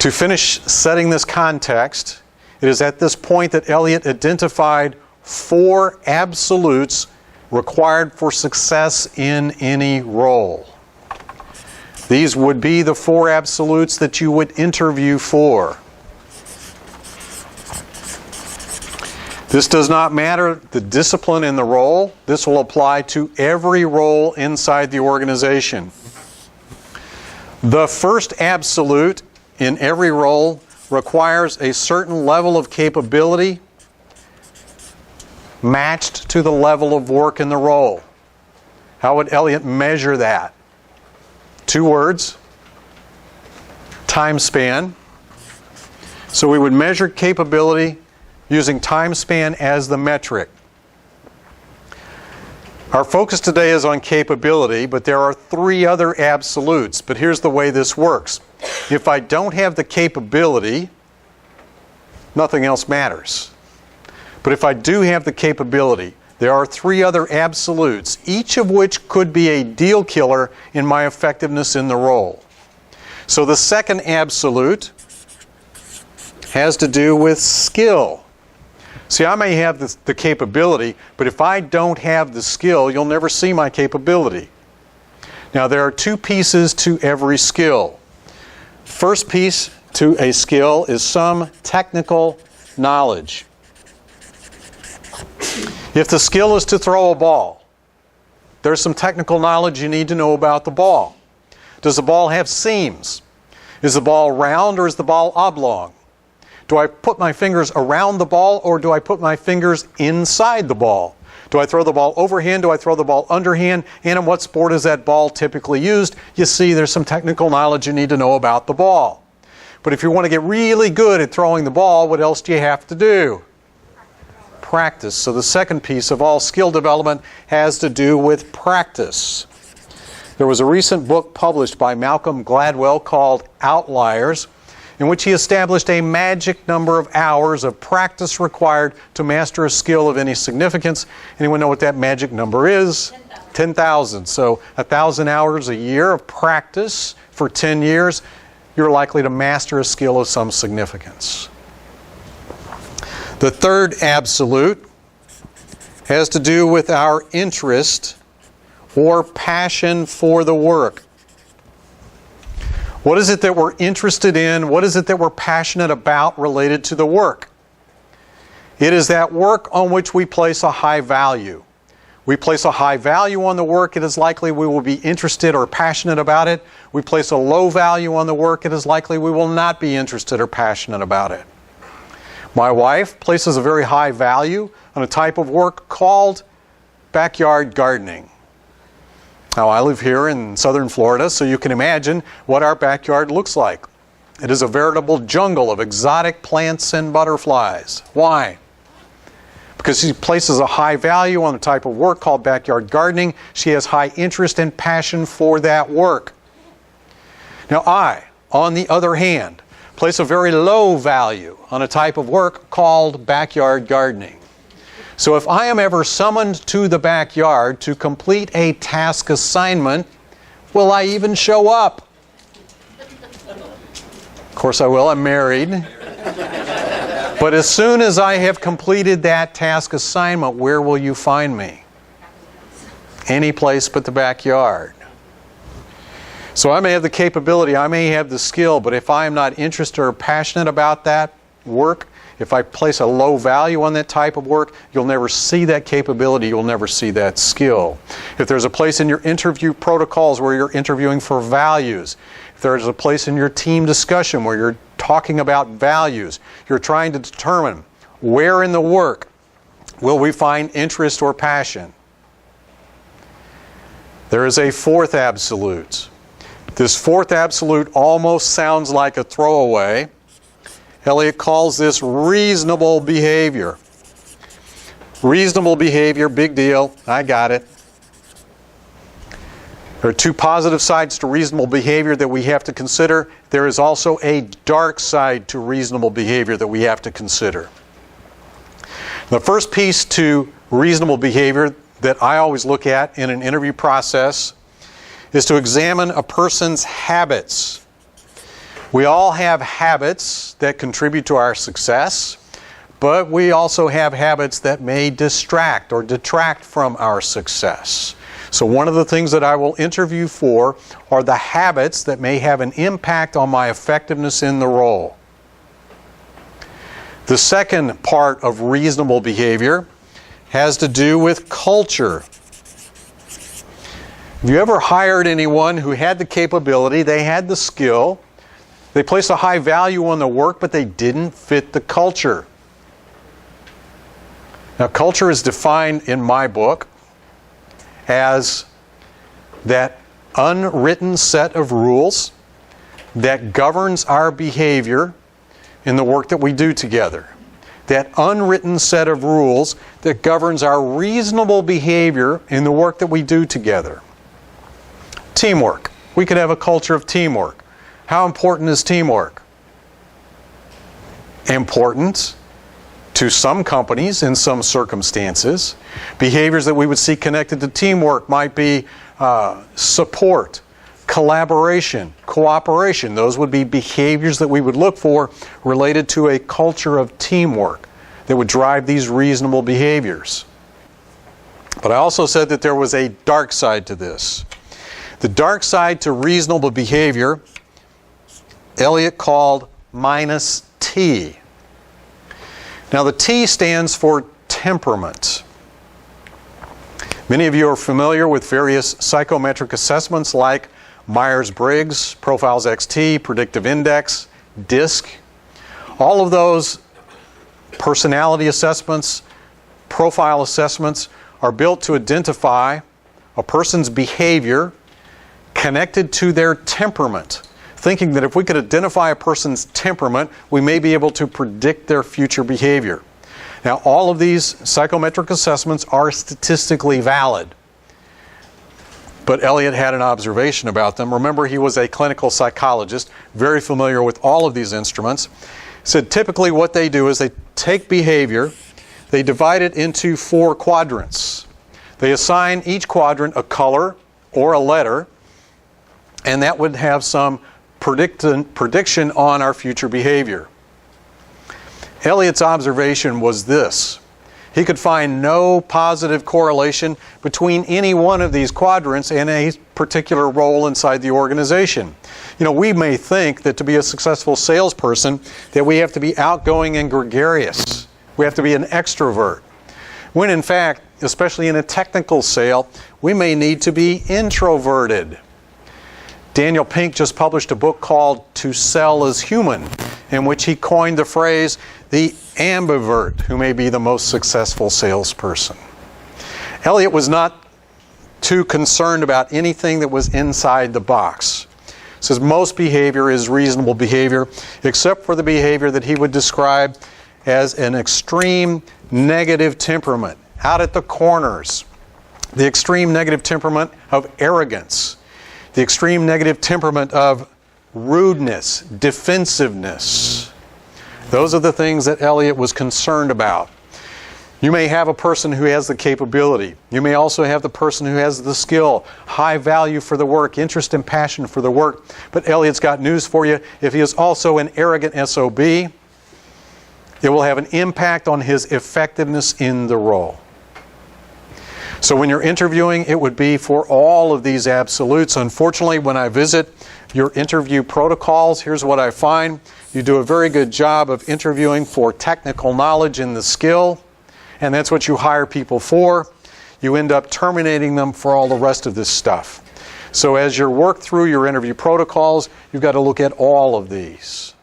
To finish setting this context, it is at this point that Eliot identified 4 absolutes required for success in any role. These would be the 4 absolutes that you would interview for. This does not matter the discipline in the role. This will apply to every role inside the organization. The first absolute in every role requires a certain level of capability matched to the level of work in the role. How would Eliot measure that? 2 words: time span. So we would measure capability using time span as the metric. Our focus today is on capability, but there are 3 other absolutes. But here's the way this works. If I don't have the capability, nothing else matters. But if I do have the capability, there are 3 other absolutes, each of which could be a deal killer in my effectiveness in the role. So the second absolute has to do with skill. See, I may have the capability, but if I don't have the skill, you'll never see my capability. Now, there are 2 pieces to every skill. First piece to a skill is some technical knowledge. If the skill is to throw a ball, there's some technical knowledge you need to know about the ball. Does the ball have seams? Is the ball round or is the ball oblong? Do I put my fingers around the ball or do I put my fingers inside the ball? Do I throw the ball overhand? Do I throw the ball underhand? And in what sport is that ball typically used? You see, there's some technical knowledge you need to know about the ball. But if you want to get really good at throwing the ball, what else do you have to do? Practice. So the second piece of all skill development has to do with practice. There was a recent book published by Malcolm Gladwell called Outliers, in which he established a magic number of hours of practice required to master a skill of any significance. Anyone know what that magic number is? 10,000. So 1,000 hours a year of practice for 10 years, you're likely to master a skill of some significance. The third absolute has to do with our interest or passion for the work. What is it that we're interested in? What is it that we're passionate about related to the work? It is that work on which we place a high value. We place a high value on the work, it is likely we will be interested or passionate about it. We place a low value on the work, it is likely we will not be interested or passionate about it. My wife places a very high value on a type of work called backyard gardening. Now, I live here in southern Florida, so you can imagine what our backyard looks like. It is a veritable jungle of exotic plants and butterflies. Why? Because she places a high value on the type of work called backyard gardening. She has high interest and passion for that work. Now, I, on the other hand, place a very low value on a type of work called backyard gardening. So if I am ever summoned to the backyard to complete a task assignment, will I even show up? Of course I will, I'm married. But as soon as I have completed that task assignment, where will you find me? Any place but the backyard. So I may have the capability, I may have the skill, but if I am not interested or passionate about that work, if I place a low value on that type of work, you'll never see that capability, you'll never see that skill. If there's a place in your interview protocols where you're interviewing for values, if there's a place in your team discussion where you're talking about values, you're trying to determine where in the work will we find interest or passion. There is a fourth absolute. This fourth absolute almost sounds like a throwaway. Eliot calls this reasonable behavior. Reasonable behavior, big deal, I got it. There are 2 positive sides to reasonable behavior that we have to consider. There is also a dark side to reasonable behavior that we have to consider. The first piece to reasonable behavior that I always look at in an interview process is to examine a person's habits. We all have habits that contribute to our success, but we also have habits that may distract or detract from our success. So one of the things that I will interview for are the habits that may have an impact on my effectiveness in the role. The second part of reasonable behavior has to do with culture. Have you ever hired anyone who had the capability, they had the skill, they placed a high value on the work, but they didn't fit the culture? Now, culture is defined in my book as that unwritten set of rules that governs our behavior in the work that we do together. That unwritten set of rules that governs our reasonable behavior in the work that we do together. Teamwork. We could have a culture of teamwork. How important is teamwork? Important to some companies in some circumstances. Behaviors that we would see connected to teamwork might be support, collaboration, cooperation. Those would be behaviors that we would look for related to a culture of teamwork that would drive these reasonable behaviors. But I also said that there was a dark side to this. The dark side to reasonable behavior, Eliot called -T. Now the T stands for temperament. Many of you are familiar with various psychometric assessments like Myers-Briggs, Profiles XT, Predictive Index, DISC. All of those personality assessments, profile assessments are built to identify a person's behavior connected to their temperament, thinking that if we could identify a person's temperament, we may be able to predict their future behavior. Now, all of these psychometric assessments are statistically valid. But Eliot had an observation about them. Remember, he was a clinical psychologist, very familiar with all of these instruments. He said typically what they do is they take behavior, they divide it into 4 quadrants. They assign each quadrant a color or a letter, and that would have some prediction on our future behavior. Eliot's observation was this. He could find no positive correlation between any one of these quadrants and a particular role inside the organization. You know, we may think that to be a successful salesperson that we have to be outgoing and gregarious. We have to be an extrovert. When in fact, especially in a technical sale, we may need to be introverted. Daniel Pink just published a book called To Sell is Human, in which he coined the phrase, the ambivert who may be the most successful salesperson. Eliot was not too concerned about anything that was inside the box. He says most behavior is reasonable behavior, except for the behavior that he would describe as an extreme negative temperament, out at the corners. The extreme negative temperament of arrogance. The extreme negative temperament of rudeness, defensiveness. Those are the things that Eliot was concerned about. You may have a person who has the capability. You may also have the person who has the skill, high value for the work, interest and passion for the work. But Eliot's got news for you. If he is also an arrogant SOB, it will have an impact on his effectiveness in the role. So when you're interviewing, it would be for all of these absolutes. Unfortunately, when I visit your interview protocols, here's what I find. You do a very good job of interviewing for technical knowledge and the skill, and that's what you hire people for. You end up terminating them for all the rest of this stuff. So as you work through your interview protocols, you've got to look at all of these.